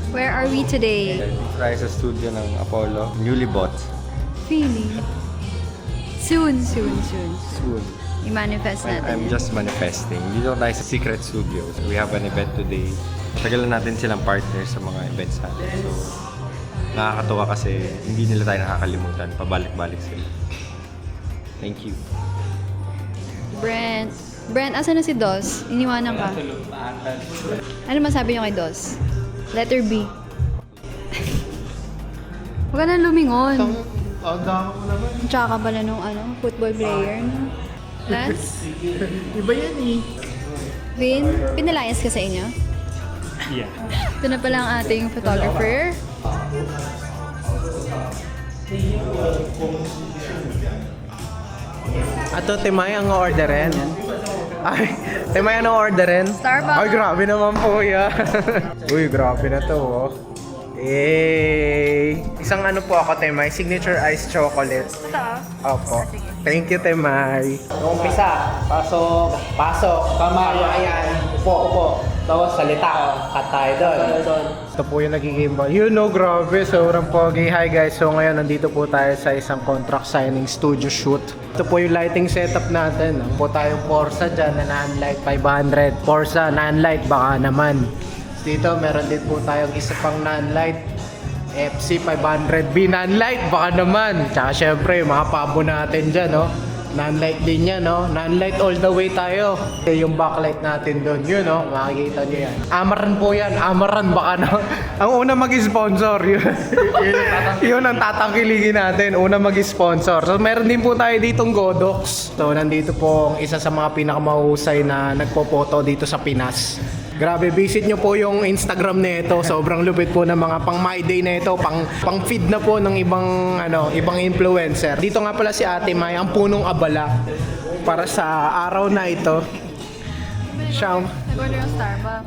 Where are we today? Try sa studio ng Apollo. Newly bought. Really? Soon. Soon. I-manifest natin. I'm just manifesting. Dito tayo sa Secret Studios. We have an event today. Tagalan natin silang partner sa mga events natin. So, nakakatuwa kasi hindi nila tayo nakakalimutan. Pabalik-balik sila. Thank you. Brent, asan na si Dos? Iniwanan ka. Ano masabi niyo kay Dos? Letter B. Huwag ka na lumingon. Ang dama mo naman. Tsaka ka pala nung football player. No? Lance? Iba yan eh. Vin, pinalayas ka sa inyo? Yeah. Ito na pala ang ating photographer. Ato, Timay, ang orderin. Ay, Timay, anong orderin? Starbucks. Ay, grabe naman po yan. Uy, grabe na to, oh. Yay! Isang ano po ako, Timay, signature iced chocolate. Ito Opo. Thank you, Timay. Umpisa, pasok, kamayan, upo. Tapos salita, cut tayo doon. Ito po yung nagiging ba. You know, grabe, sobrang pogi. Hi guys, so ngayon nandito po tayo sa isang contract signing studio shoot. Ito po yung lighting setup natin. Po tayong Forza dyan na non-light 500. Forza non-light, baka naman. Dito meron din po tayong isa pang non-light FC 500B non-light, baka naman. Tsaka syempre mga pabo natin dyan, no? Non-light din yan, no? Non-light all the way tayo. Yung backlight natin doon, yun, no? Makikita nyo yan. Amaran po yan, Amaran, baka na. Ang una mag-sponsor, yun ang tatangkiligin natin, una mag-sponsor. So meron din po tayo ditong Godox. So nandito po ang isa sa mga pinakamahusay na nagpo-photo dito sa Pinas. Grabe, visit nyo po yung Instagram nito. Sobrang lupit po ng mga pang My Day na ito, pang feed na po ng ibang influencer. Dito nga pala si Ate May, ang punong abala para sa araw na ito. Siya. Nag-order ng Starbucks.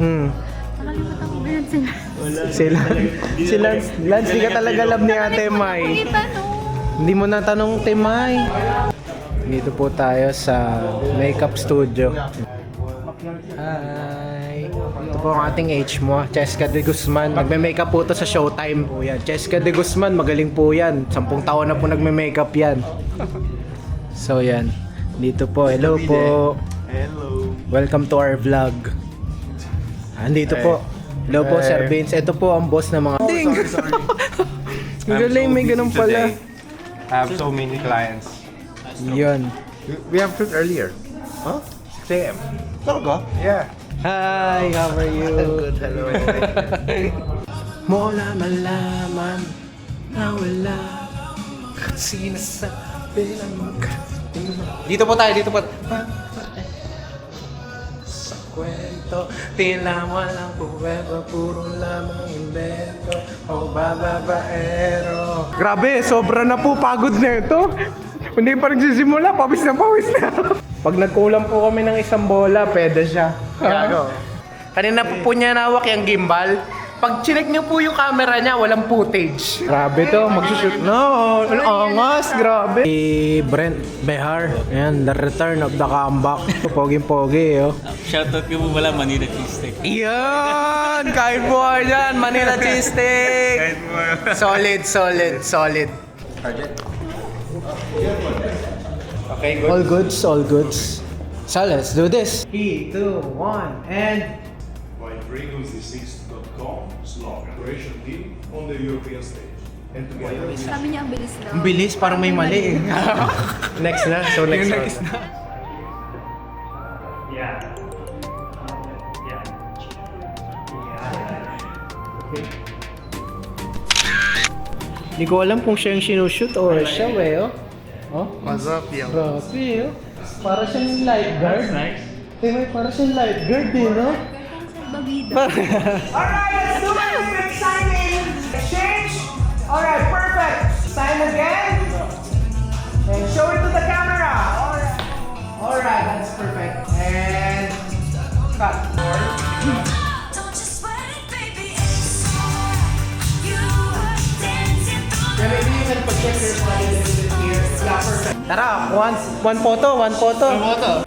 Nakalimutan ko ba yun Sila. Lance, di ka talaga love ni Ate May. Hindi mo natanong, Ate May. Dito po tayo sa makeup studio. Hi. Ito po ang ating age mo, Cheska de Guzman. Nagme-makeup po to sa Showtime po yan. Cheska de Guzman, magaling po yan. 10 taon na po nagme-makeup yan. So yan. Dito po, hello po. Hello. Welcome to our vlog. Andito po. Hello po, Sir Vince. Ito po ang boss ng mga... Sorry. Ang galing, may ganun pala. I have so many clients. Yun. We have shoot earlier. Huh? 6 a.m. Talaga? Yeah. Hi, how are you? Good, hello. Mo na malaman na wala sinasabi ng Dito po tayo, dito po. Sa kwento, tila walang puweba, puro lamang invento o bababaero. Grabe, sobra na po pagod na ito. Hindi pa nagsisimula, pawis na. Pag nagkulang po kami ng isang bola, pwede siya. Gago. Kanina po niya nawak yung gimbal. Pag chinek niyo po yung camera niya, walang footage. Grabe to, magsushoot. No, angas, grabe. Brent Behar, ayan, the return of the comeback. Poging-pogi, oh. Shoutout ko po pala, Manila Cheese Steak. Yan! Kain po kayo dyan, Manila Cheese Steak! Solid. Okay, good. All goods. So let's do this. 3, 2, 1, and... WhiteRadios.com/slogan. Operation team on the European stage. And together we Sabi niya ang bilis daw. Ang bilis, parang may mali eh. Next na. So next na. Hindi ko alam kung siya yung sinushoot or siya, oh. Oh? What's up, yo? Grabe, oh. Para siyang lifeguard. Nice. Para siyang lifeguard din, no? Babida. Alright, let's do it! Quick signing! Exchange! Alright, perfect! Sign again! And show it to the camera! Alright, that's perfect. And... cut. Maybe you can project your slide a little bit here. Yeah, perfect. Tara, one photo. Okay,